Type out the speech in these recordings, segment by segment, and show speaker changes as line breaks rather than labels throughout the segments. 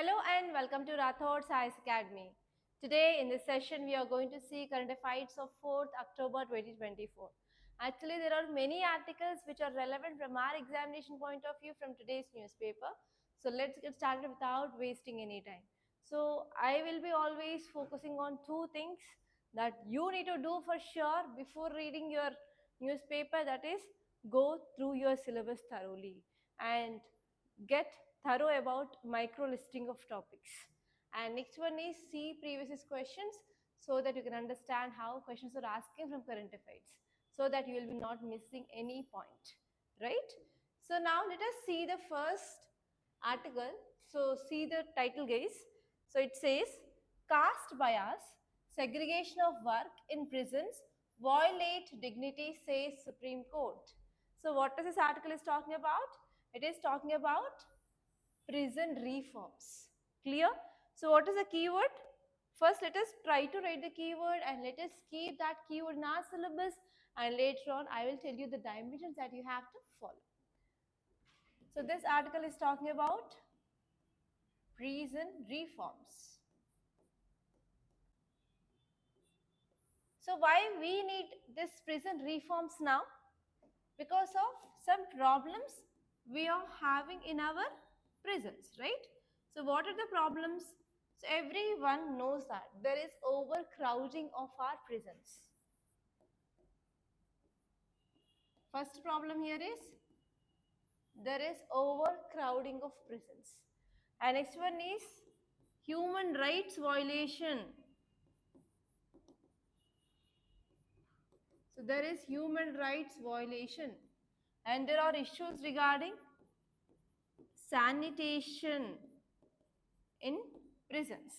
Hello and welcome to Rathods Science Academy. Today in this session we are going to see current affairs of 4th October 2024. Actually there are many articles which are relevant from our examination point of view from today's newspaper. So let's get started without wasting any time. So I will be always focusing on two things that you need to do for sure before reading your newspaper, that is go through your syllabus thoroughly and get thorough about micro listing of topics. And next one is see previous questions so that you can understand how questions are asking from current affairs so that you will be not missing any point, right? So now let us see the first article. So see the title guys. So it says caste bias, segregation of work in prisons violate dignity, says Supreme Court. So what does this article is talking about? It is talking about prison reforms. Clear? So what is the keyword? First let us try to write the keyword and let us keep that keyword in our syllabus, and later on I will tell you the dimensions that you have to follow. So this article is talking about prison reforms. So why we need this prison reforms now? Because of some problems we are having in our prisons, right? So what are the problems? So everyone knows that there is overcrowding of our prisons. First problem here is there is overcrowding of prisons. And next one is human rights violation. So there is human rights violation, and there are issues regarding sanitation in prisons.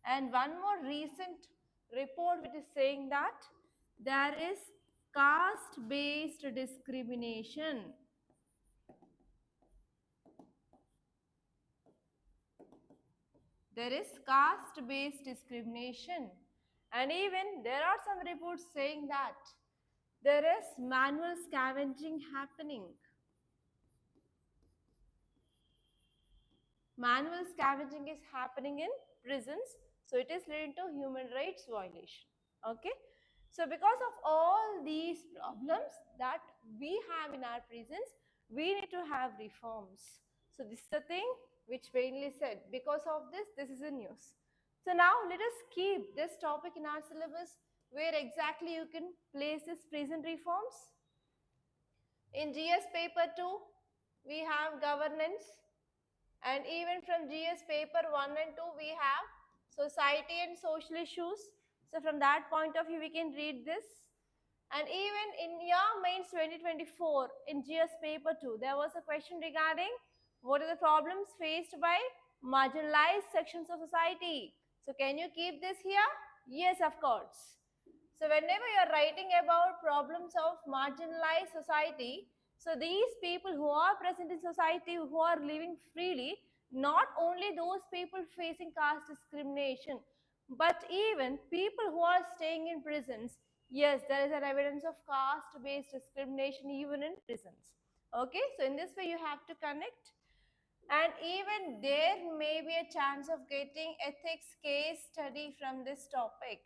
And one more recent report which is saying that there is caste based discrimination. There is caste based discrimination, and even there are some reports saying that there is manual scavenging happening. Manual scavenging is happening in prisons, so it is leading to human rights violation. Okay, so because of all these problems that we have in our prisons, we need to have reforms. So this is the thing which mainly said because of this is the news. So now let us keep this topic in our syllabus where exactly you can place this prison reforms. In GS paper 2 we have governance, and even from GS paper 1 and 2 we have society and social issues. So from that point of view we can read this. And even in your mains 2024 in GS paper 2 there was a question regarding what are the problems faced by marginalized sections of society. So can you keep this here? Yes, of course. So whenever you are writing about problems of marginalized society, so these people who are present in society, who are living freely, not only those people facing caste discrimination, but even people who are staying in prisons, yes, there is an evidence of caste-based discrimination even in prisons. Okay, so in this way you have to connect. And even there may be a chance of getting ethics case study from this topic.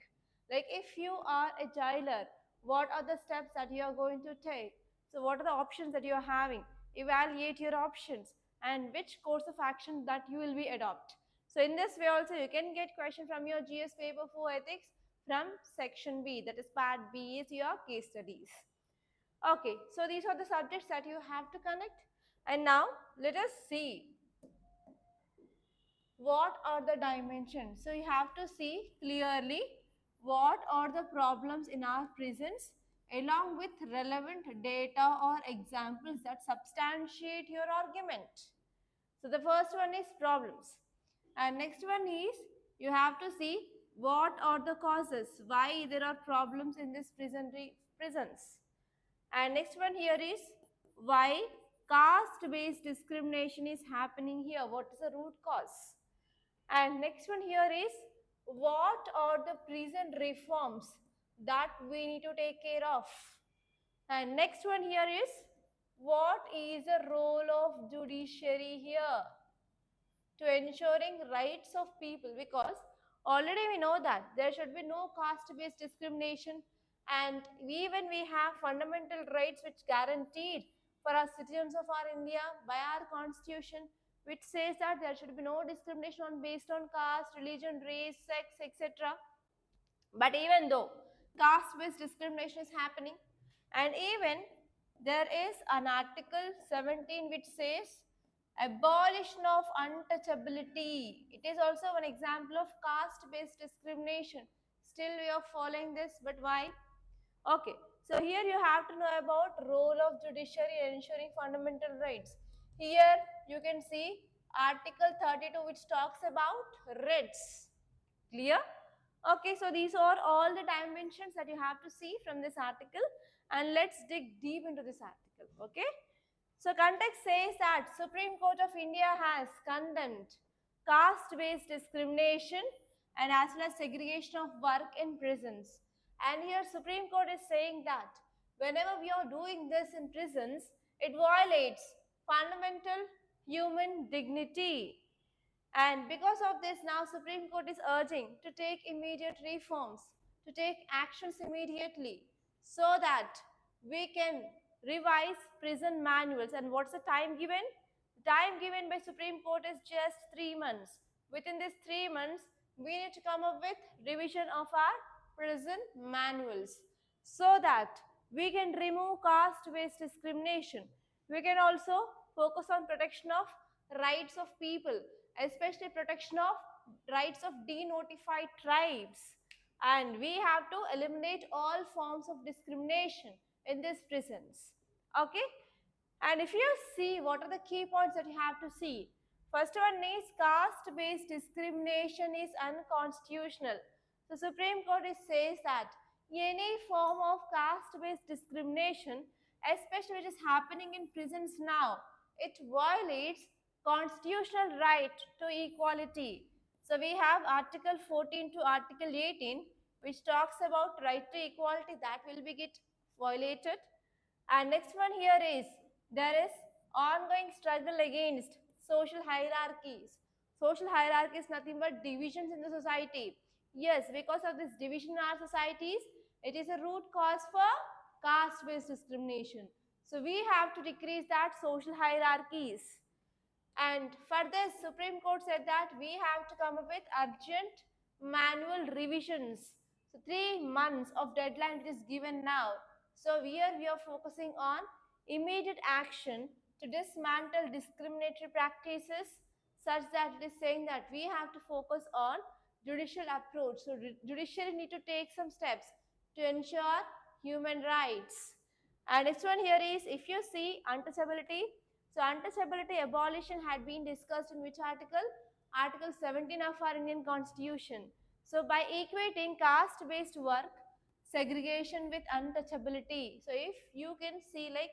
Like if you are a jailer, what are the steps that you are going to take? So what are the options that you are having? Evaluate your options and which course of action that you will be adopt. So in this way also you can get question from your GS paper 4 ethics from section B, that is part B is your case studies. Okay, so these are the subjects that you have to connect. And now let us see what are the dimensions. So you have to see clearly what are the problems in our prisons along with relevant data or examples that substantiate your argument. So the first one is problems, and next one is you have to see what are the causes why there are problems in this prisons. And next one here is why caste based discrimination is happening here, what is the root cause. And next one here is what are the prison reforms that we need to take care of. And next one here is what is the role of judiciary here. to ensuring rights of people, because already we know that there should be no caste based discrimination, and even we have fundamental rights which guaranteed for our citizens of our India by our constitution, which says that there should be no discrimination on based on caste, religion, race, sex, etc. But even though caste based discrimination is happening, and even there is an article 17 which says abolition of untouchability. It is also an example of caste based discrimination. Still we are following this, but why? Okay, so here you have to know about role of judiciary in ensuring fundamental rights. Here you can see article 32 which talks about writs. Clear? Okay, so these are all the dimensions that you have to see from this article, and let's dig deep into this article. Okay, so context says that Supreme Court of India has condemned caste based discrimination and as well as segregation of work in prisons. And here Supreme Court is saying that whenever we are doing this in prisons, it violates fundamental human dignity. And because of this, now Supreme Court is urging to take immediate reforms, to take actions immediately, so that we can revise prison manuals. And what's the time given? The time given by Supreme Court is just 3 months. Within these 3 months, we need to come up with revision of our prison manuals, so that we can remove caste-based discrimination. We can also focus on protection of rights of people, especially protection of rights of denotified tribes. And we have to eliminate all forms of discrimination in these prisons. Okay, and if you see what are the key points that you have to see, first one is caste based discrimination is unconstitutional. The Supreme Court says that any form of caste based discrimination, especially which is happening in prisons now, it violates constitutional right to equality. So we have Article 14 to Article 18 which talks about right to equality, that will be get violated. And next one here is there is ongoing struggle against social hierarchies. Social hierarchy is nothing but divisions in the society. Yes, because of this division in our societies, it is a root cause for caste based discrimination. So we have to decrease that social hierarchies. And for this, Supreme Court said that we have to come up with urgent manual revisions. So 3 months of deadline is given now. So here we are focusing on immediate action to dismantle discriminatory practices, such that it is saying that we have to focus on judicial approach. So judiciary need to take some steps to ensure human rights. And next one here is, if you see untouchability, so untouchability abolition had been discussed in which article? Article 17 of our Indian Constitution. So by equating caste-based work segregation with untouchability. So if you can see like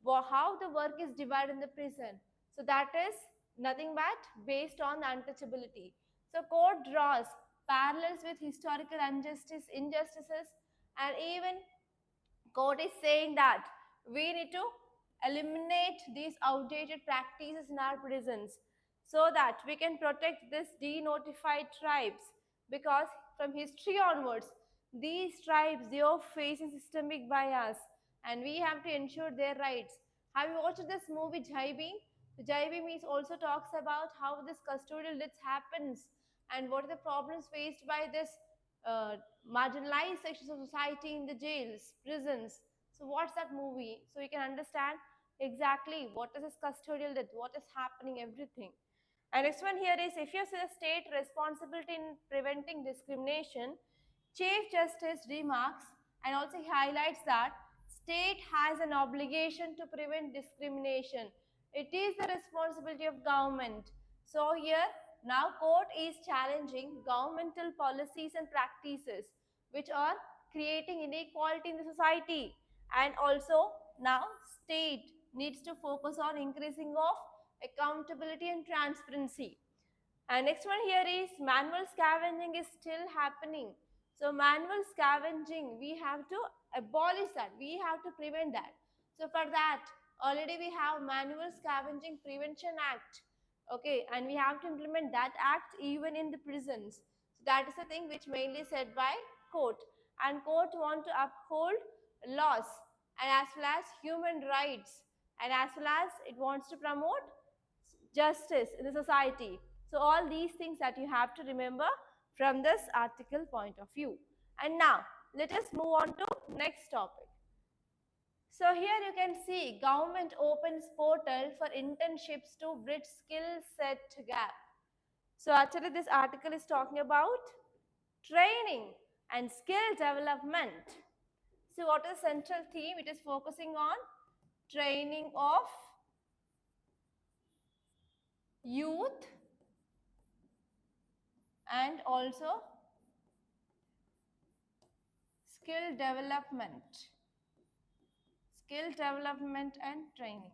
how the work is divided in the prison, so that is nothing but based on the untouchability. So court draws parallels with historical injustices, and even court is saying that we need to eliminate these outdated practices in our prisons, so that we can protect this denotified tribes, because from history onwards these tribes, they are facing systemic bias, and we have to ensure their rights. Have you watched this movie Jai Bhim? Jai Bhim is also talks about how this custodial death happens and what are the problems faced by this marginalized sections of society in the jails, prisons. So what's that movie? So you can understand exactly what is this custodial death, what is happening, everything. And next one here is, if you see the state responsibility in preventing discrimination, Chief Justice remarks and also highlights that state has an obligation to prevent discrimination. It is the responsibility of government. So here now court is challenging governmental policies and practices which are creating inequality in the society, and also now state needs to focus on increasing of accountability and transparency. And next one here is manual scavenging is still happening. So manual scavenging, we have to abolish that. We have to prevent that. So for that, already we have Manual Scavenging Prevention Act. Okay, and we have to implement that act even in the prisons. So that is the thing which mainly said by court. And court want to uphold laws and as well as human rights, and as well as it wants to promote justice in the society. So all these things that you have to remember from this article point of view. And now let us move on to next topic. So here you can see government opens portal for internships to bridge skill set gap. So actually this article is talking about training and skill development. So what is the central theme? It is focusing on training of youth and also skill development. Skill development and training.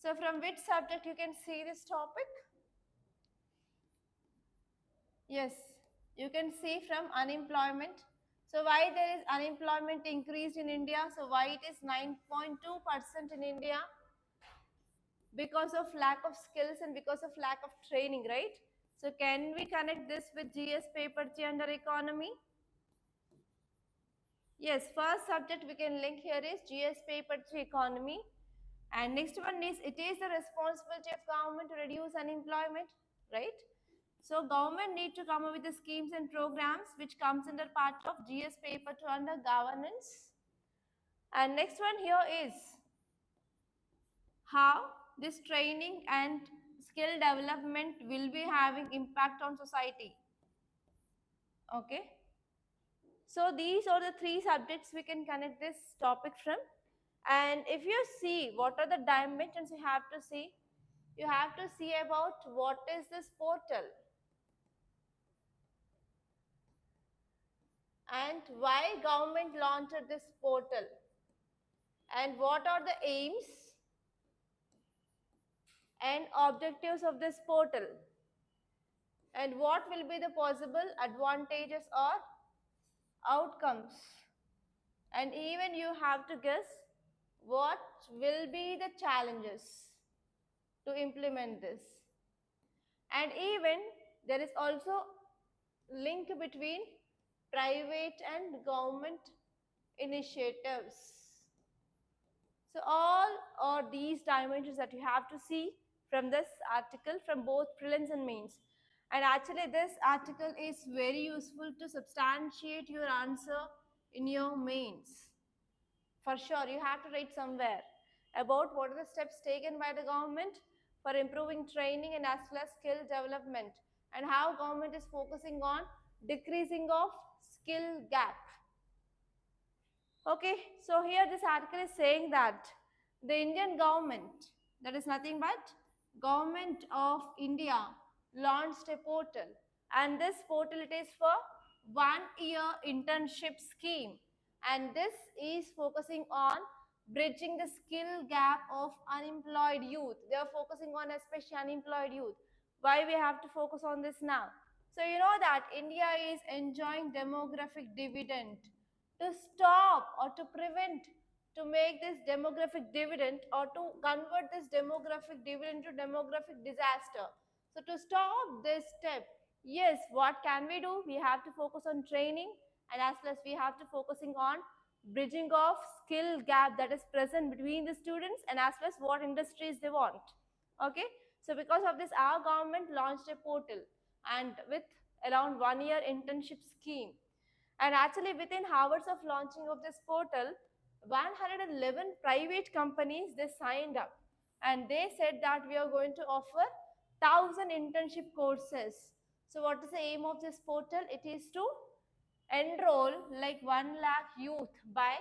So from which subject you can see this topic? Yes, you can see from unemployment. So why there is unemployment increased in India? So why it is 9.2% in India? Because of lack of skills and because of lack of training, right? So can we connect this with GS paper 3 under economy? Yes, first subject we can link here is GS paper 3 economy. And next one is it is the responsibility of government to reduce unemployment, right? So government need to come up with the schemes and programs which comes under part of GS paper 2 under governance. And next one here is how this training and skill development will be having impact on society. Okay. So these are the three subjects we can connect this topic from. And if you see what are the dimensions you have to see about what is this portal and why government launched this portal and what are the aims and objectives of this portal and what will be the possible advantages or outcomes, and even you have to guess what will be the challenges to implement this. And even there is also link between private and government initiatives. So all are these dimensions that you have to see from this article from both prelims and mains. And actually this article is very useful to substantiate your answer in your mains. For sure, you have to write somewhere about what are the steps taken by the government for improving training and as well as skill development, and how government is focusing on decreasing of skill gap. Okay, so here this article is saying that the Indian government, that is nothing but Government of India, launched a portal, and this portal it is for 1 year internship scheme, and this is focusing on bridging the skill gap of unemployed youth. They are focusing on especially unemployed youth. Why we have to focus on this now? So you know that India is enjoying demographic dividend. To stop or to prevent, to make this demographic dividend or to convert this demographic dividend to demographic disaster. So to stop this step, yes, what can we do? We have to focus on training, and as well as we have to focusing on bridging of skill gap that is present between the students and as well as what industries they want. Okay, so because of this our government launched a portal and with around 1 year internship scheme. And actually within hours of launching of this portal, 111 private companies they signed up, and they said that we are going to offer 1,000 internship courses. So what is the aim of this portal? It is to enroll like 1 lakh youth by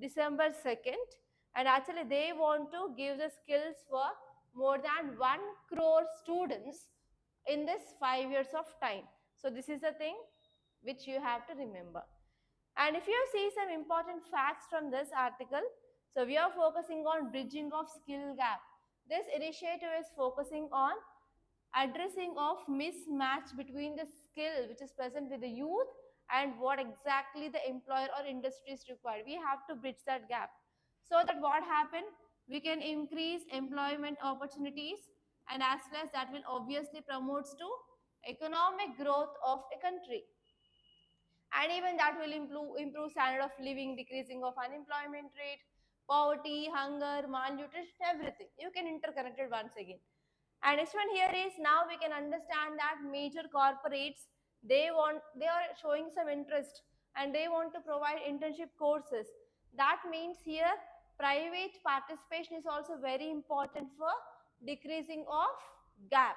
December 2nd, and actually they want to give the skills for more than 1 crore students in this 5 years of time. So this is the thing which you have to remember. And if you see some important facts from this article, so we are focusing on bridging of skill gap. This initiative is focusing on addressing of mismatch between the skill which is present with the youth and what exactly the employer or industry is required. We have to bridge that gap so that what happen, we can increase employment opportunities and as well as that will obviously promotes to economic growth of a country, and even that will improve standard of living, decreasing of unemployment rate, poverty, hunger, malnutrition, everything. You can interconnect it once again. And next one here is, now we can understand that major corporates, they are showing some interest and they want to provide internship courses. That means here private participation is also very important for decreasing of gap.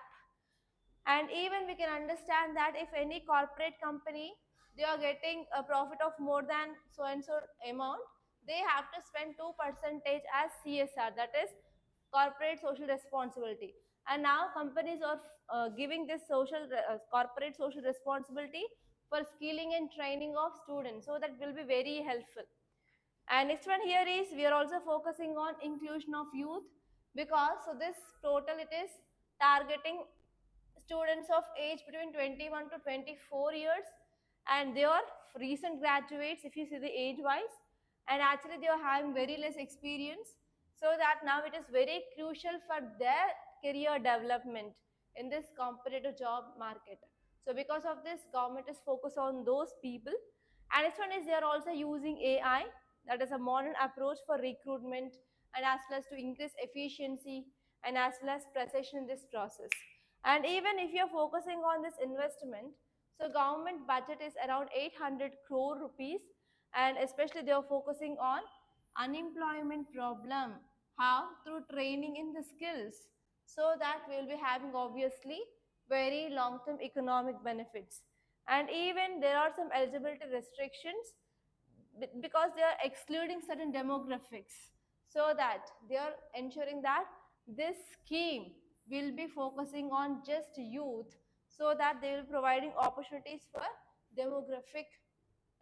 And even we can understand that if any corporate company, they are getting a profit of more than so and so amount, they have to spend 2% as CSR, that is corporate social responsibility. And now companies are giving this corporate social responsibility for skilling and training of students, so that will be very helpful. And next one here is, we are also focusing on inclusion of youth, because so this total it is targeting students of age between 21 to 24 years, and they are recent graduates if you see the age wise, and actually they are having very less experience, so that now it is very crucial for their career development in this competitive job market. So because of this, government is focused on those people. And next one is, they are also using AI, that is a modern approach for recruitment, and as well as to increase efficiency and as well as precision in this process. And even if you're focusing on this investment, so government budget is around 800 crore rupees, and especially they are focusing on unemployment problem. How? Through training in the skills, so that we will be having obviously very long-term economic benefits. And even there are some eligibility restrictions, because they are excluding certain demographics, so that they are ensuring that this scheme will be focusing on just youth, so that they will be providing opportunities for demographic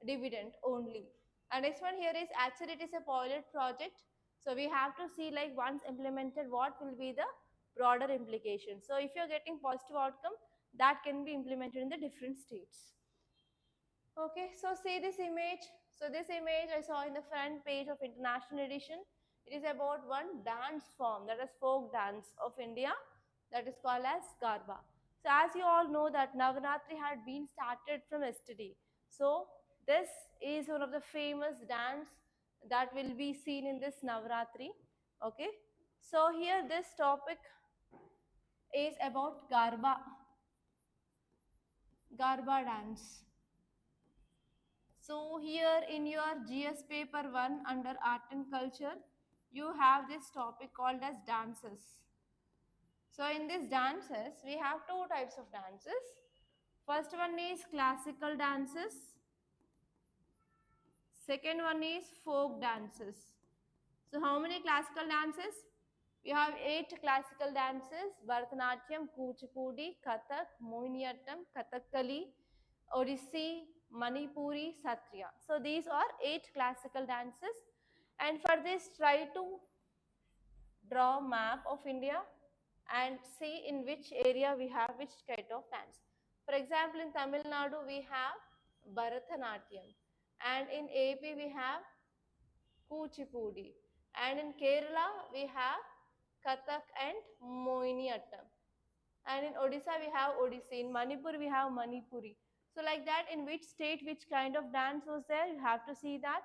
dividend only. And next one here is, actually it is a pilot project, so we have to see like once implemented what will be the broader implications. So if you're getting positive outcome, that can be implemented in the different states. Okay, so see this image. So this image I saw in the front page of international edition. It is about one dance form, that is folk dance of India, that is called as Garba. So as you all know that Navaratri had been started from yesterday. So this is one of the famous dance that will be seen in this Navaratri. Okay, so here this topic is about Garba dance. So here in your GS paper 1 under art and culture, you have this topic called as dances. So in these dances, we have two types of dances. First one is classical dances. Second one is folk dances. So how many classical dances? We have 8 classical dances: Bharatanatyam, Kuchipudi, Kathak, Mohiniyattam, Kathakali, Odissi, Manipuri, Satriya. So these are 8 classical dances. And for this, try to draw a map of India and see in which area we have which kind of dance. For example, in Tamil Nadu we have Bharatanatyam, and in AP we have Kuchipudi, and in Kerala we have Kathak and Mohiniyattam, and in Odisha we have Odissi, in Manipur we have Manipuri. So like that, in which state which kind of dance was there, you have to see that.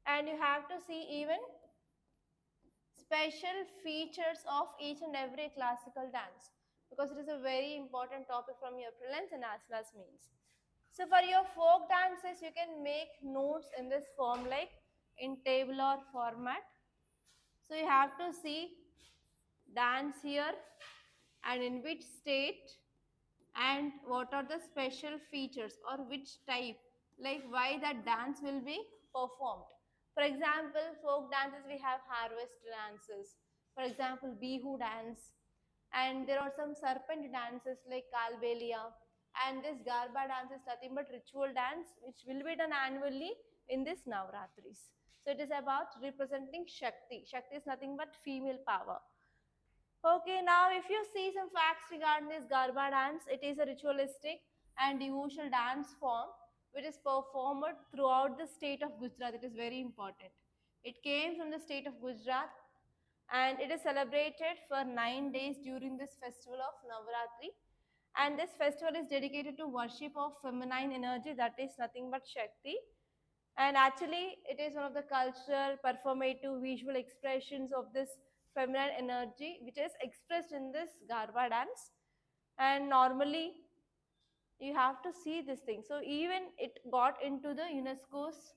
And you have to see even special features of each and every classical dance, because it is a very important topic from your prelims and as well as mains. So for your folk dances, you can make notes in this form like in tabular format. So you have to see dance here and in which state and what are the special features or which type, like why that dance will be performed. For example, folk dances we have harvest dances, for example bihu dance, and there are some serpent dances like kalbelia, and this garba dance is nothing but ritual dance which will be done annually in this navratris. So it is about representing shakti. Shakti is nothing but female power. Okay, now if you see some facts regarding this Garba dance, it is a ritualistic and devotional dance form which is performed throughout the state of Gujarat. It is very important. It came from the state of Gujarat, and it is celebrated for 9 days during this festival of Navaratri. And this festival is dedicated to worship of feminine energy, that is nothing but Shakti. And actually, it is one of the cultural, performative, visual expressions of this feminine energy, which is expressed in this Garba dance. And normally, you have to see this thing. So even it got into the UNESCO's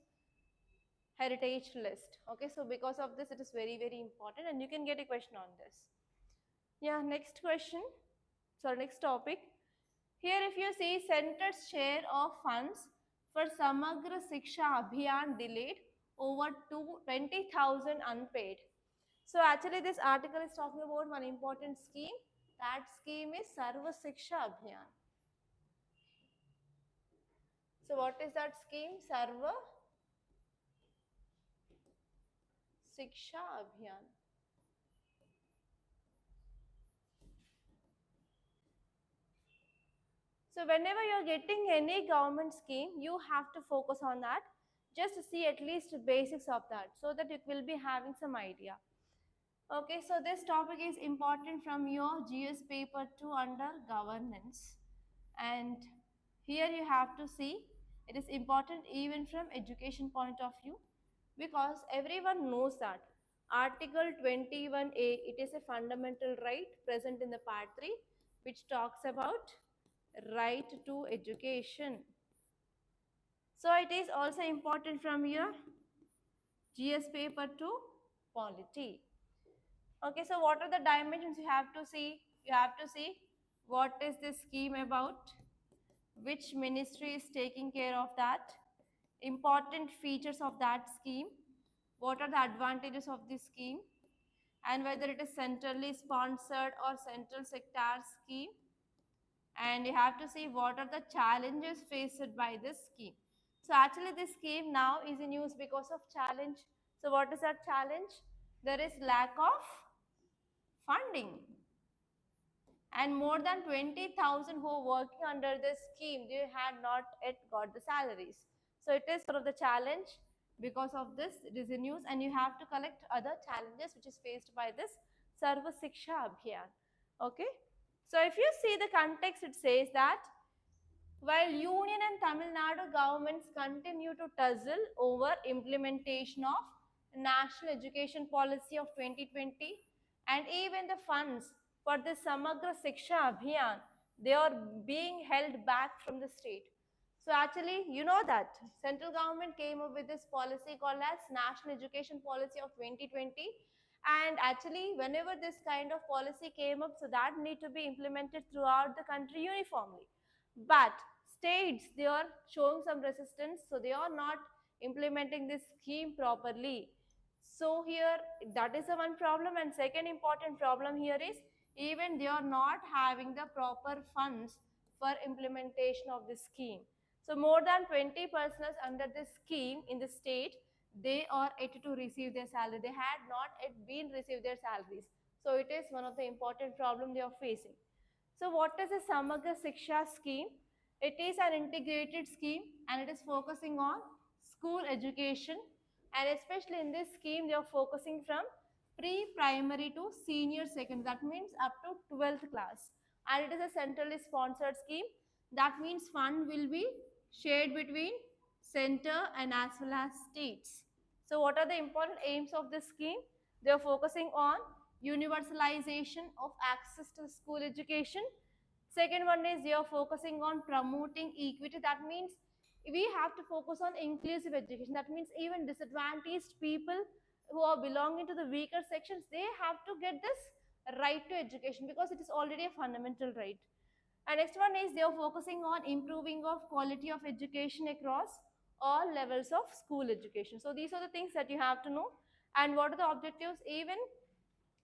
heritage list. Okay, so because of this, it is very, very important, and you can get a question on this. Yeah, next question. So next topic. Here, if you see center's share of funds for Samagra Siksha Abhiyan delayed over 20,000 unpaid. So actually, this article is talking about one important scheme. That scheme is Sarva Siksha Abhiyan. So what is that scheme? Sarva Siksha Abhiyan. So whenever you're getting any government scheme, you have to focus on that. Just to see at least basics of that so that you will be having some idea. Okay, so this topic is important from your GS paper 2 under governance. And here you have to see it is important even from education point of view, because everyone knows that Article 21A, it is a fundamental right present in the part 3, which talks about right to education. So it is also important from your GS paper to polity. Okay, so what are the dimensions you have to see? You have to see what is this scheme about, which ministry is taking care of that, important features of that scheme, what are the advantages of this scheme, and whether it is centrally sponsored or central sector scheme, and you have to see what are the challenges faced by this scheme. So actually this scheme now is in use because of challenge. So what is that challenge? There is lack of funding, and more than 20,000 who are working under this scheme, they had not yet got the salaries. So it is sort of the challenge. Because of this, it is in use, and you have to collect other challenges which is faced by this Sarva Siksha Abhiyan. Okay, so if you see the context, it says that while Union and Tamil Nadu governments continue to tussle over implementation of National Education Policy of 2020 and even the funds for the Samagra Siksha Abhiyan, they are being held back from the state. So actually, you know that central government came up with this policy called as National Education Policy of 2020, and actually whenever this kind of policy came up, so that need to be implemented throughout the country uniformly. But states, they are showing some resistance, so they are not implementing this scheme properly. So here, that is the one problem, and second important problem here is even they are not having the proper funds for implementation of this scheme. So more than 20 persons under this scheme in the state, they are yet to receive their salary. They had not yet been received their salaries. So it is one of the important problem they are facing. So what is a Samagra Siksha scheme? It is an integrated scheme, and it is focusing on school education, and especially in this scheme they are focusing from pre-primary to senior second, that means up to 12th class, and it is a centrally sponsored scheme. That means fund will be shared between center and as well as states. So what are the important aims of this scheme? They are focusing on universalization of access to school education. Second one is they are focusing on promoting equity. That means we have to focus on inclusive education. That means even disadvantaged people who are belonging to the weaker sections, they have to get this right to education because it is already a fundamental right. And next one is they are focusing on improving of quality of education across all levels of school education. So these are the things that you have to know. And what are the objectives? Even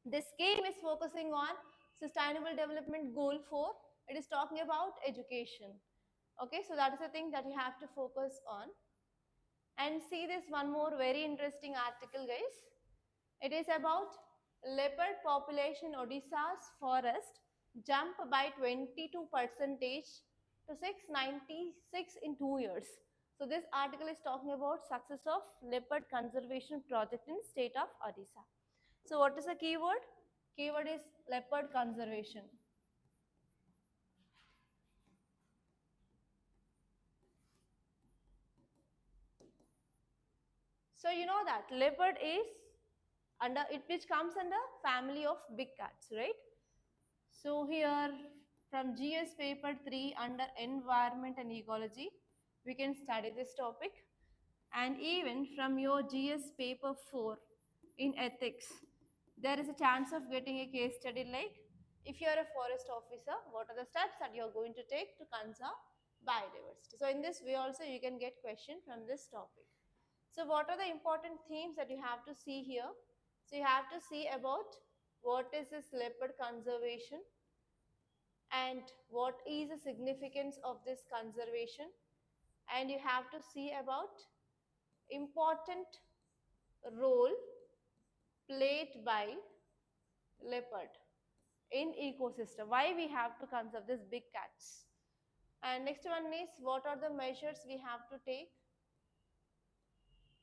this scheme is focusing on Sustainable Development Goal 4. It is talking about education. Okay, so that is the thing that you have to focus on. And see this one more very interesting article, guys. It is about leopard population Odisha's forest jump by 22 percentage to 696 in 2 years. So this article is talking about success of leopard conservation project in state of Odisha. So what is the keyword? Keyword is leopard conservation. So you know that leopard is under it, which comes under family of big cats, right? So here from GS paper 3 under environment and ecology, we can study this topic. And even from your GS paper 4 in ethics, there is a chance of getting a case study like, if you are a forest officer, what are the steps that you are going to take to conserve biodiversity? So in this way also you can get question from this topic. So what are the important themes that you have to see here? So you have to see about what is this leopard conservation and what is the significance of this conservation, and you have to see about important role played by leopard in ecosystem, why we have to conserve this big cats. And next one is what are the measures we have to take,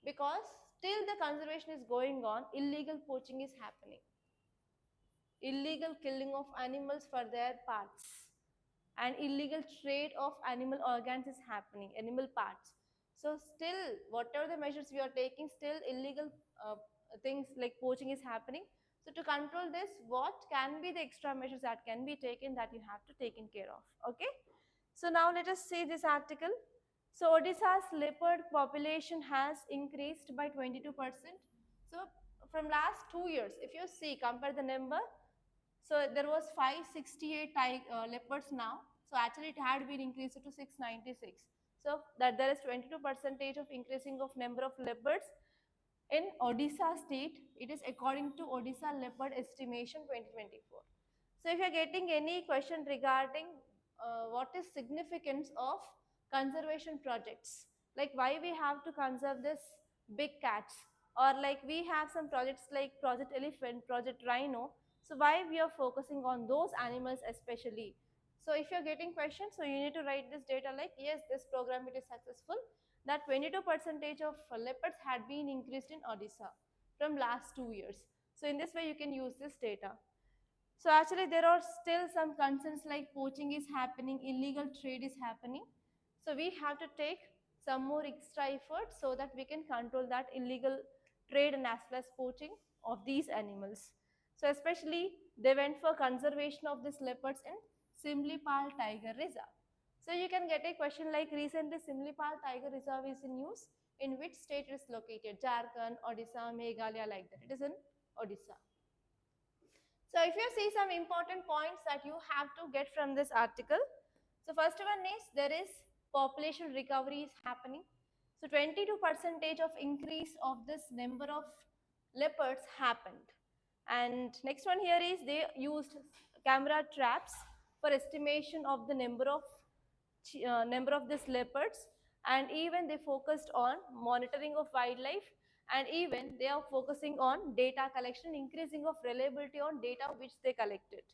because still the conservation is going on, illegal poaching is happening, illegal killing of animals for their parts, and illegal trade of animal organs is happening, animal parts. So still whatever the measures we are taking, still illegal things like poaching is happening. So to control this, what can be the extra measures that can be taken, that you have to taken care of? Okay, so now let us see this article. So Odisha's leopard population has increased by 22%. So from last 2 years, if you see, compare the number, so there was 568 leopards now. So actually it had been increased to 696. So that there is 22 percentage of increasing of number of leopards in Odisha state. It is according to Odisha Leopard Estimation 2024. So if you are getting any question regarding what is significance of conservation projects, like why we have to conserve this big cats, or like we have some projects like Project Elephant, Project Rhino, so why we are focusing on those animals especially. So if you are getting questions, so you need to write this data like, yes, this program it is successful, that 22 percentage of leopards had been increased in Odisha from last 2 years. So in this way you can use this data. So actually there are still some concerns like poaching is happening, illegal trade is happening. So we have to take some more extra effort so that we can control that illegal trade and as well as poaching of these animals. So especially they went for conservation of these leopards in Simlipal Tiger Reserve. So you can get a question like, recently Simlipal Tiger Reserve is in use. In which state it is located? Jharkhand, Odisha, Meghalaya, like that. It is in Odisha. So if you see some important points that you have to get from this article. So first one is there is population recovery is happening. So 22 percentage of increase of this number of leopards happened. And next one here is they used camera traps for estimation of the number of these leopards, and even they focused on monitoring of wildlife, and even they are focusing on data collection, increasing of reliability on data which they collected,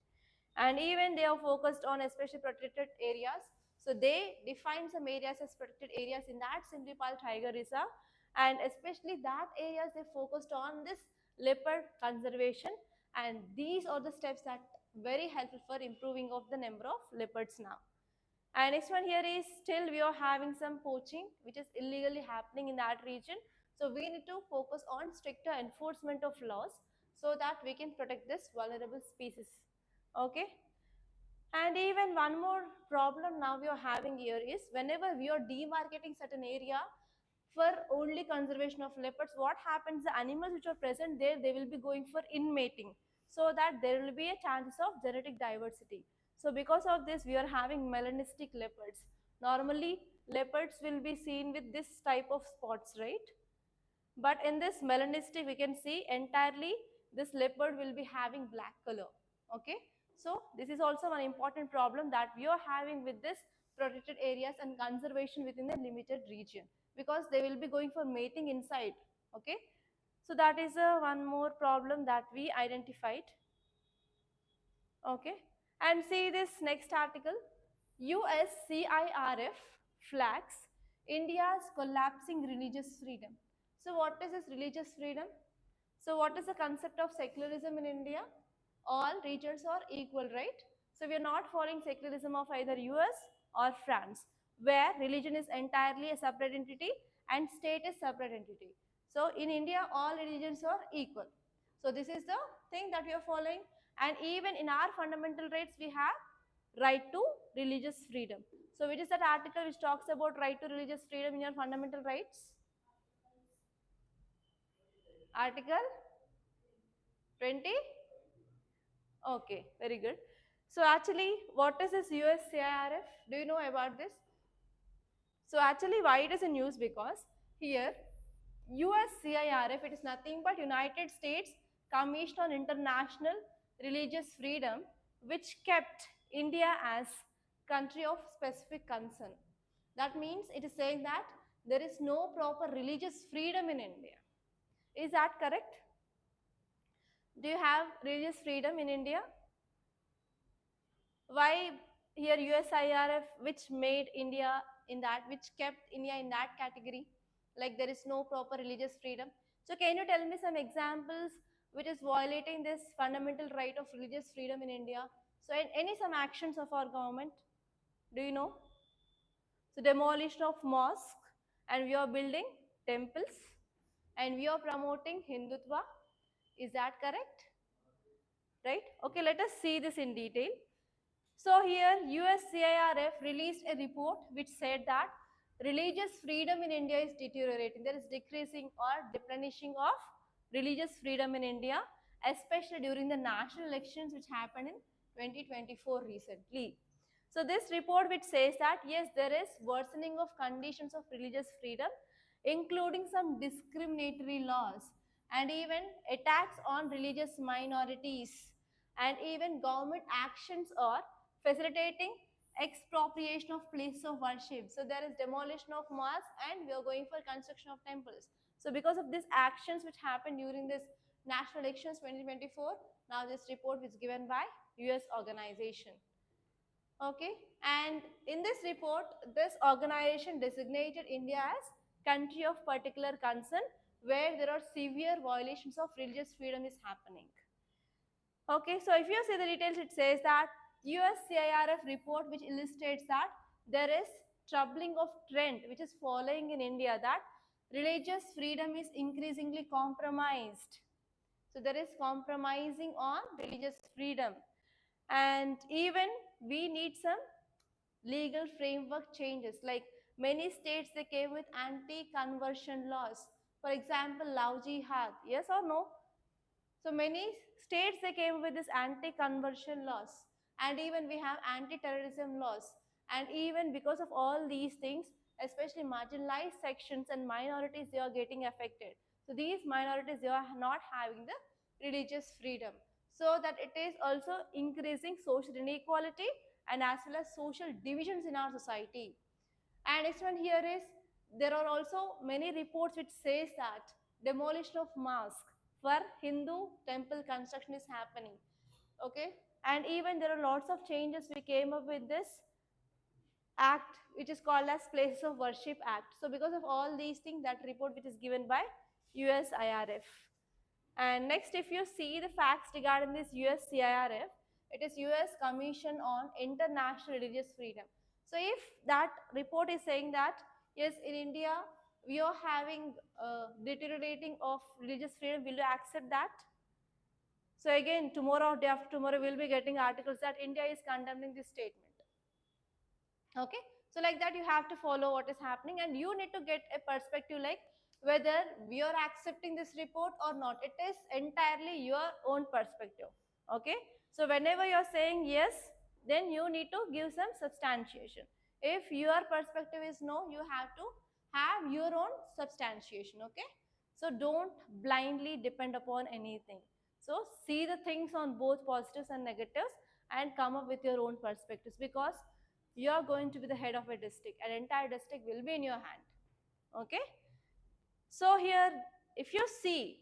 and even they are focused on especially protected areas. So they defined some areas as protected areas in that Simlipal Tiger Reserve, and especially that areas they focused on this leopard conservation, and these are the steps that very helpful for improving of the number of leopards now. And next one here is still we are having some poaching which is illegally happening in that region. So we need to focus on stricter enforcement of laws so that we can protect this vulnerable species. Okay. And even one more problem now we are having here is whenever we are demarcating certain area for only conservation of leopards, what happens, the animals which are present there, they will be going for inmating, so that there will be a chance of genetic diversity. So because of this we are having melanistic leopards. Normally leopards will be seen with this type of spots, right? But in this melanistic we can see entirely this leopard will be having black color. Okay, so this is also one important problem that we are having with this protected areas and conservation within the limited region, because they will be going for mating inside. Okay, so that is one more problem that we identified. Okay, and see this next article. USCIRF flags India's collapsing religious freedom. So what is this religious freedom? So what is the concept of secularism in India? All regions are equal, right? So we are not following secularism of either US or France, where religion is entirely a separate entity and state is separate entity. So in India, all religions are equal. So this is the thing that we are following. And even in our fundamental rights, we have right to religious freedom. So which is that article which talks about right to religious freedom in your fundamental rights? Article 20? Okay, very good. So actually, what is this USCIRF? Do you know about this? So actually, why it is in news? Because here, USCIRF, it is nothing but United States Commission on International Religious Freedom, which kept India as country of specific concern. That means it is saying that there is no proper religious freedom in India. Is that correct? Do you have religious freedom in India? Why here USIRF, which made India in that, which kept India in that category, like there is no proper religious freedom? So can you tell me some examples which is violating this fundamental right of religious freedom in India? So any some actions of our government, do you know? So demolition of mosque, and we are building temples, and we are promoting Hindutva. Is that correct? Right? Okay, let us see this in detail. So here USCIRF released a report which said that religious freedom in India is deteriorating. There is decreasing or deplenishing of religious freedom in India, especially during the national elections which happened in 2024 recently. So this report which says that yes, there is worsening of conditions of religious freedom, including some discriminatory laws and even attacks on religious minorities, and even government actions are facilitating expropriation of places of worship. So there is demolition of mosques and we are going for construction of temples. So because of these actions which happened during this national elections 2024, now this report is given by US organization. Okay, and in this report, this organization designated India as country of particular concern where there are severe violations of religious freedom is happening. Okay, so if you see the details, it says that USCIRF report which illustrates that there is troubling of trend which is following in India, that religious freedom is increasingly compromised. So there is compromising on religious freedom, and even we need some legal framework changes. Like many states, they came with anti-conversion laws. For example, love jihad, yes or no? So many states, they came with this anti-conversion laws, and even we have anti-terrorism laws. And even because of all these things, especially marginalized sections and minorities, they are getting affected. So these minorities, they are not having the religious freedom. So that it is also increasing social inequality and as well as social divisions in our society. And next one here is, there are also many reports which says that demolition of mosque for Hindu temple construction is happening. Okay, and even there are lots of changes. We came up with this act which is called as Places of Worship Act. So because of all these things, that report which is given by USIRF. And next, if you see the facts regarding this USCIRF, it is US Commission on International Religious Freedom. So if that report is saying that yes, in India we are having deteriorating of religious freedom, will you accept that? So again, tomorrow or day after tomorrow, we'll be getting articles that India is condemning this statement. Okay, so like that you have to follow what is happening, and you need to get a perspective like whether we are accepting this report or not. It is entirely your own perspective. Okay, so whenever you are saying yes, then you need to give some substantiation. If your perspective is no, you have to have your own substantiation. Okay, so don't blindly depend upon anything. So see the things on both positives and negatives and come up with your own perspectives, because you are going to be the head of a district, an entire district will be in your hand. Okay, so here if you see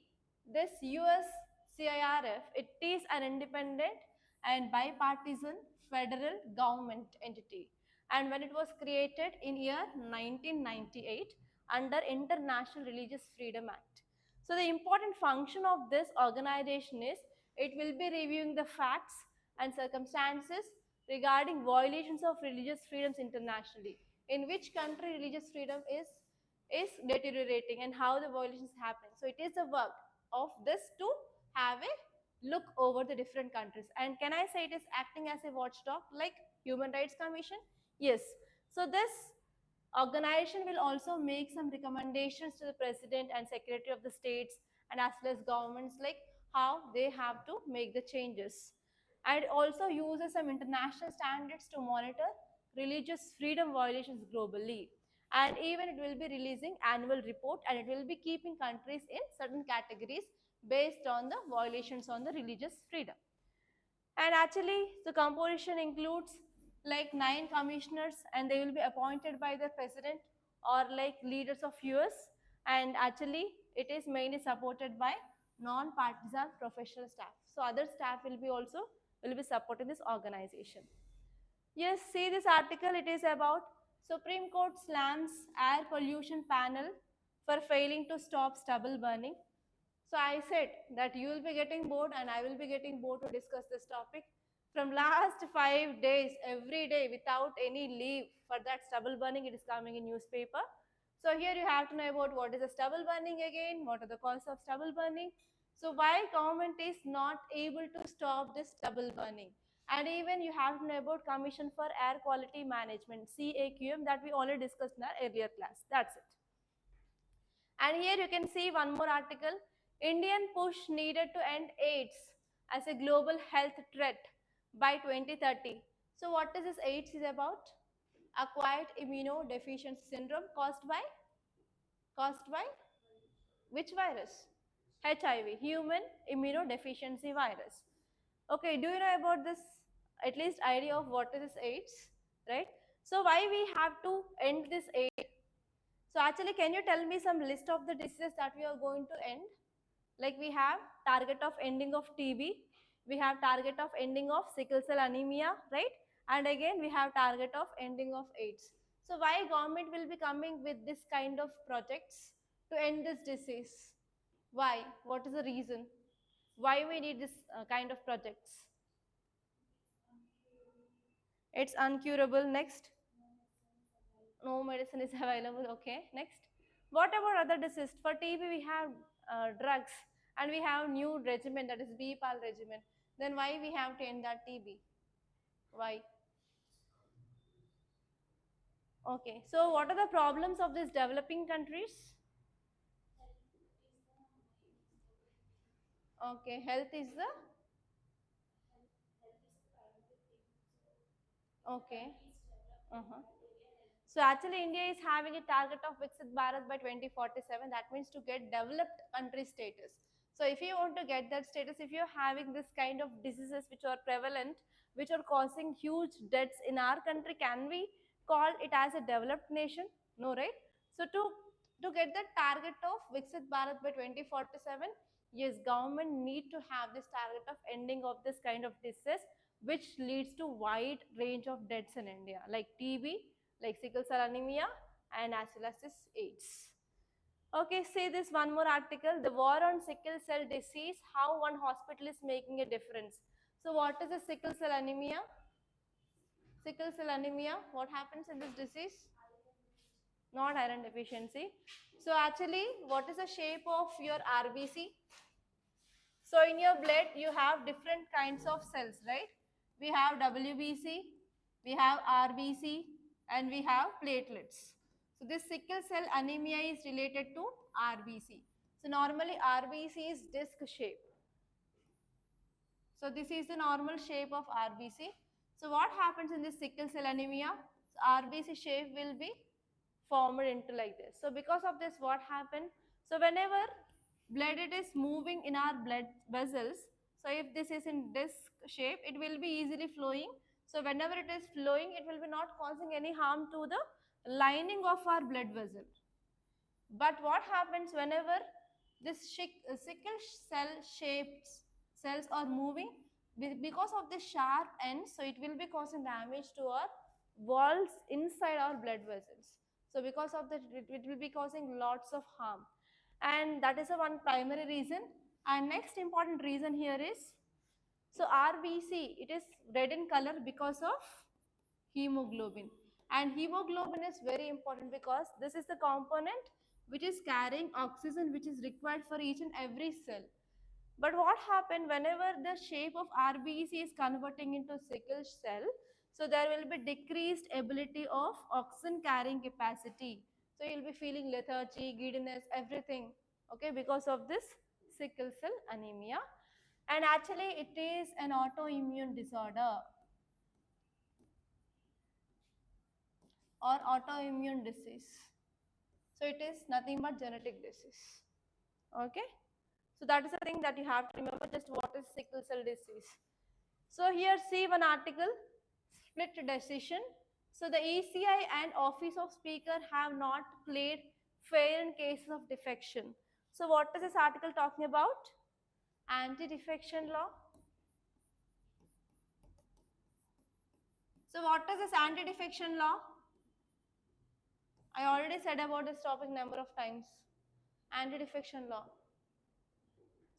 this USCIRF, it is an independent and bipartisan federal government entity, and when it was created in year 1998 under International Religious Freedom Act. So the important function of this organization is it will be reviewing the facts and circumstances regarding violations of religious freedoms internationally. In which country religious freedom is deteriorating and how the violations happen. So it is the work of this to have a look over the different countries. And can I say it is acting as a watchdog like Human Rights Commission? Yes. So this organization will also make some recommendations to the president and secretary of the states and as well as governments like how they have to make the changes, and also uses some international standards to monitor religious freedom violations globally, and even it will be releasing annual report and it will be keeping countries in certain categories based on the violations on the religious freedom. And actually the composition includes like 9 commissioners and they will be appointed by the president or like leaders of US, and actually it is mainly supported by non-partisan professional staff. So other staff will be also will be supporting this organization. Yes, see this article, it is about Supreme Court slams air pollution panel for failing to stop stubble burning. So I said that you will be getting bored and I will be getting bored to discuss this topic. From last 5 days, every day without any leave for that stubble burning, it is coming in newspaper. So here you have to know about what is a stubble burning again, what are the causes of stubble burning. So why government is not able to stop this stubble burning. And even you have to know about Commission for Air Quality Management, CAQM, that we already discussed in our earlier class. That's it. And here you can see one more article, Indian push needed to end AIDS as a global health threat by 2030. So what is this AIDS is about? Acquired immunodeficiency syndrome caused by which virus? HIV, human immunodeficiency virus. Okay, do you know about this at least idea of what is this AIDS, right? So why we have to end this AIDS? So actually, can you tell me some list of the diseases that we are going to end? Like we have target of ending of TB, we have target of ending of sickle cell anemia, right? And again, we have target of ending of AIDS. So why government will be coming with this kind of projects to end this disease? Why? What is the reason? Why we need this kind of projects? It's uncurable. Next. No medicine is available. Okay, next. What about other diseases? For TB we have drugs and we have new regimen, that is BPAL regimen. Then why we have to end that TB? Why? Okay, so what are the problems of these developing countries? Okay, health is the, okay. Uh-huh. So actually India is having a target of Viksit Bharat by 2047. That means to get developed country status. So if you want to get that status, if you're having this kind of diseases which are prevalent, which are causing huge deaths in our country, can we call it as a developed nation? No, right? So to get the target of Viksit Bharat by 2047, yes, government need to have this target of ending of this kind of disease, which leads to wide range of deaths in India, like TB, like sickle cell anemia, and as well as this AIDS. Okay, say this one more article, the war on sickle cell disease, how one hospital is making a difference. So what is the sickle cell anemia? Sickle cell anemia, what happens in this disease? Not iron deficiency. So actually, what is the shape of your RBC? So in your blood, you have different kinds of cells, right? We have WBC, we have RBC, and we have platelets. So this sickle cell anemia is related to RBC. So normally RBC is disc shape. So this is the normal shape of RBC. So what happens in this sickle cell anemia? So RBC shape will be formed into like this. So because of this, what happened? So whenever blood it is moving in our blood vessels, so if this is in disc shape, it will be easily flowing. So whenever it is flowing, it will be not causing any harm to the lining of our blood vessel. But what happens whenever this sickle cell shaped cells are moving, because of the sharp ends, so it will be causing damage to our walls inside our blood vessels. So because of that, it will be causing lots of harm. and that is a one primary reason. And next important reason here is, so RBC, it is red in color because of hemoglobin. And hemoglobin is very important because this is the component which is carrying oxygen which is required for each and every cell. But what happens whenever the shape of RBC is converting into sickle cell? So there will be decreased ability of oxygen carrying capacity. So you'll be feeling lethargy, giddiness, everything. Okay, because of this sickle cell anemia. And actually, it is an autoimmune disorder or autoimmune disease. So it is nothing but genetic disease. Okay. So that is the thing that you have to remember, just what is sickle cell disease. So here see one article, split decision. So the ECI and Office of Speaker have not played fair in cases of defection. So what is this article talking about? Anti-defection law. So what is this anti-defection law? I already said about this topic number of times. Anti-defection law.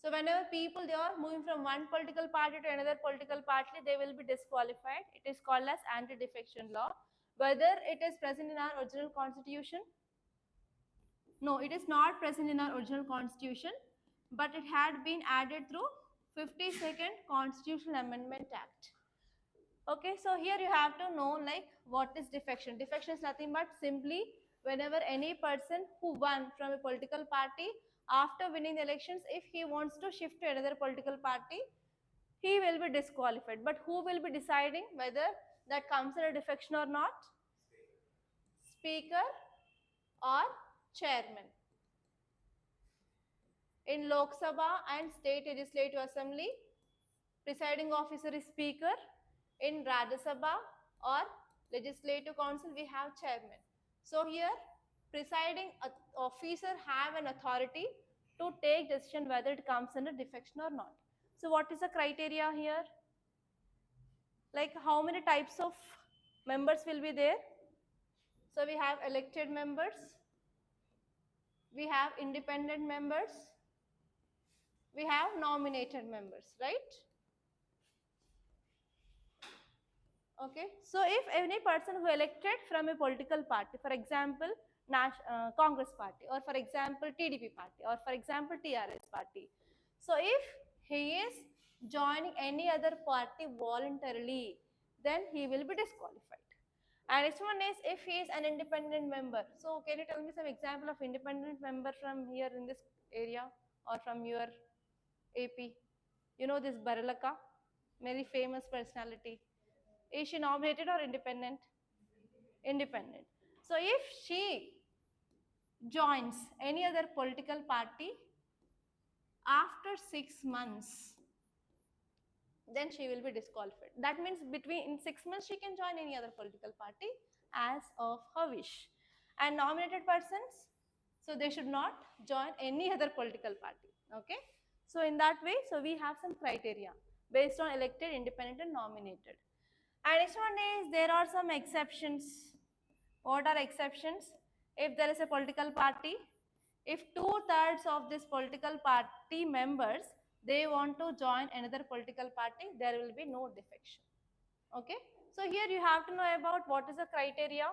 So whenever people, they are moving from one political party to another political party, they will be disqualified. It is called as anti-defection law. Whether it is present in our original constitution? No, it is not present in our original constitution, but it had been added through 52nd Constitutional Amendment Act. Okay, so here you have to know like what is defection. Defection is nothing but simply whenever any person who won from a political party, after winning the elections, if he wants to shift to another political party, he will be disqualified. But who will be deciding whether that comes in a defection or not? Speaker or chairman. In Lok Sabha and State Legislative Assembly, presiding officer is speaker. In Rajya Sabha or Legislative Council, we have chairman. So here, presiding officer have an authority to take decision whether it comes under defection or not. So what is the criteria here? Like how many types of members will be there? So we have elected members, we have independent members, we have nominated members, right? Okay, so if any person who elected from a political party, for example, Congress party, or for example, TDP party, or for example, TRS party. So if he is joining any other party voluntarily, then he will be disqualified. And next one is if he is an independent member. So can you tell me some example of independent member from here in this area or from your AP? You know this Baralaka, very famous personality. Is she nominated or independent? Independent. So if she joins any other political party after 6 months, then she will be disqualified. That means between in 6 months she can join any other political party as of her wish. And nominated persons, so they should not join any other political party. Okay. So in that way, so we have some criteria based on elected, independent, and nominated. And next one is there are some exceptions. What are exceptions? If there is a political party, if 2/3 of this political party members, they want to join another political party, there will be no defection. Okay. So here you have to know about what is the criteria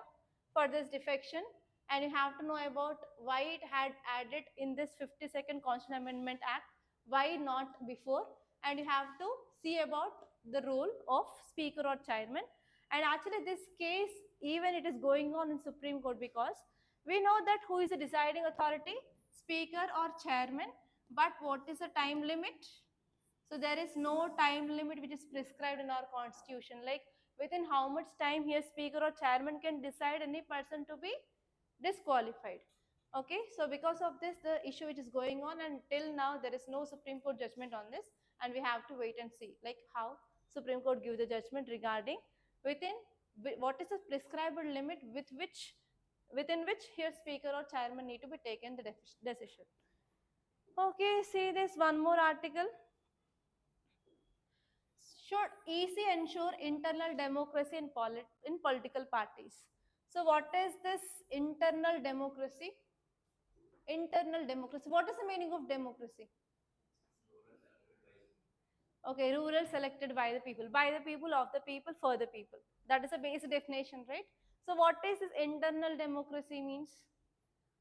for this defection, and you have to know about why it had added in this 52nd Constitutional Amendment Act, why not before, and you have to see about the role of speaker or chairman. And actually this case, even it is going on in Supreme Court, because we know that who is the deciding authority, speaker or chairman, but what is the time limit? So there is no time limit which is prescribed in our constitution, like within how much time here speaker or chairman can decide any person to be disqualified. Okay, so because of this, the issue which is going on, and till now there is no Supreme Court judgment on this, and we have to wait and see like how Supreme Court gives the judgment regarding within what is the prescribed limit within which here speaker or chairman need to be taken the decision. Okay, see this one more article. Should EC ensure internal democracy in political parties? So what is this internal democracy? Internal democracy. What is the meaning of democracy? Okay, rural selected by the people, of the people, for the people. That is a basic definition, right? So what is this internal democracy means?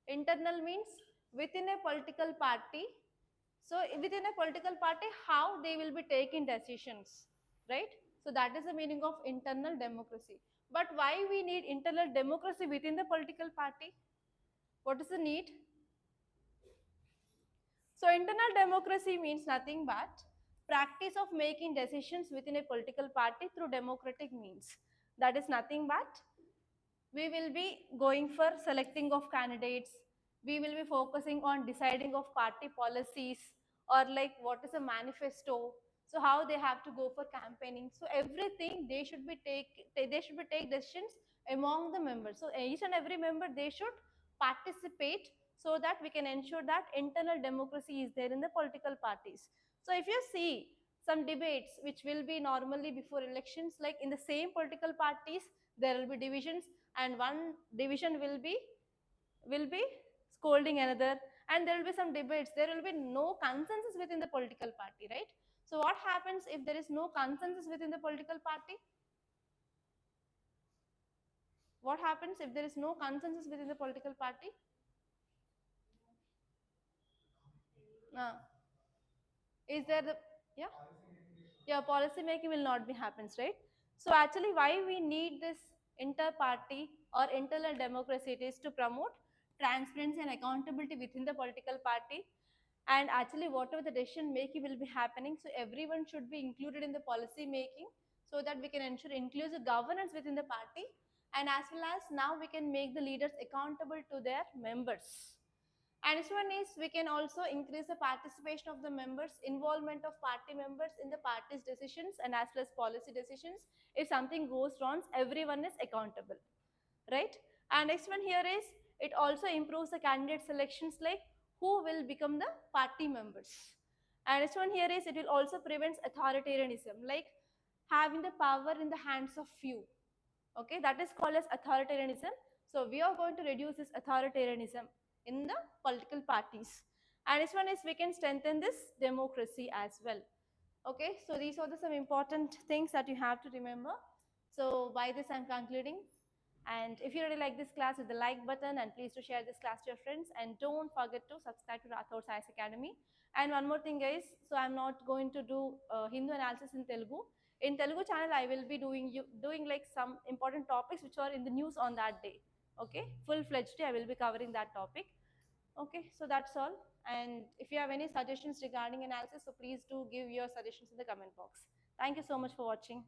Internal means within a political party. So within a political party, how they will be taking decisions, right? So that is the meaning of internal democracy. But why we need internal democracy within the political party? What is the need? So internal democracy means nothing but practice of making decisions within a political party through democratic means. That is nothing but we will be going for selecting of candidates. We will be focusing on deciding of party policies, or like what is a manifesto, so how they have to go for campaigning. So everything they should be take decisions among the members. So each and every member, they should participate, so that we can ensure that internal democracy is there in the political parties. So if you see some debates which will be normally before elections, like in the same political parties, there will be divisions, and one division will be scolding another, and there will be some debates. There will be no consensus within the political party, right? So what happens if there is no consensus within the political party? What happens if there is no consensus within the political party? uh, is there the yeah yeah policy making will not be happens, right? So actually why we need this inter-party or internal democracy, it is to promote transparency and accountability within the political party. And actually whatever the decision making will be happening, so everyone should be included in the policy making, so that we can ensure inclusive governance within the party. And as well as now we can make the leaders accountable to their members. And this one is we can also increase the participation of the members, involvement of party members in the party's decisions and as well as policy decisions. If something goes wrong, everyone is accountable, right? And next one here is it also improves the candidate selections, like who will become the party members. And next one here is it will also prevents authoritarianism, like having the power in the hands of few. Okay, that is called as authoritarianism. So we are going to reduce this authoritarianism in the political parties. And this one is we can strengthen this democracy as well. Okay, so these are the some important things that you have to remember. So by this I'm concluding. And if you really like this class, hit the like button and please to share this class to your friends. And don't forget to subscribe to Rathods Science Academy. And one more thing, guys. So I'm not going to do Hindu analysis in Telugu. In Telugu channel, I will be doing like some important topics which are in the news on that day. Okay, full-fledged day, I will be covering that topic. Okay, so that's all. And if you have any suggestions regarding analysis, so please do give your suggestions in the comment box. Thank you so much for watching.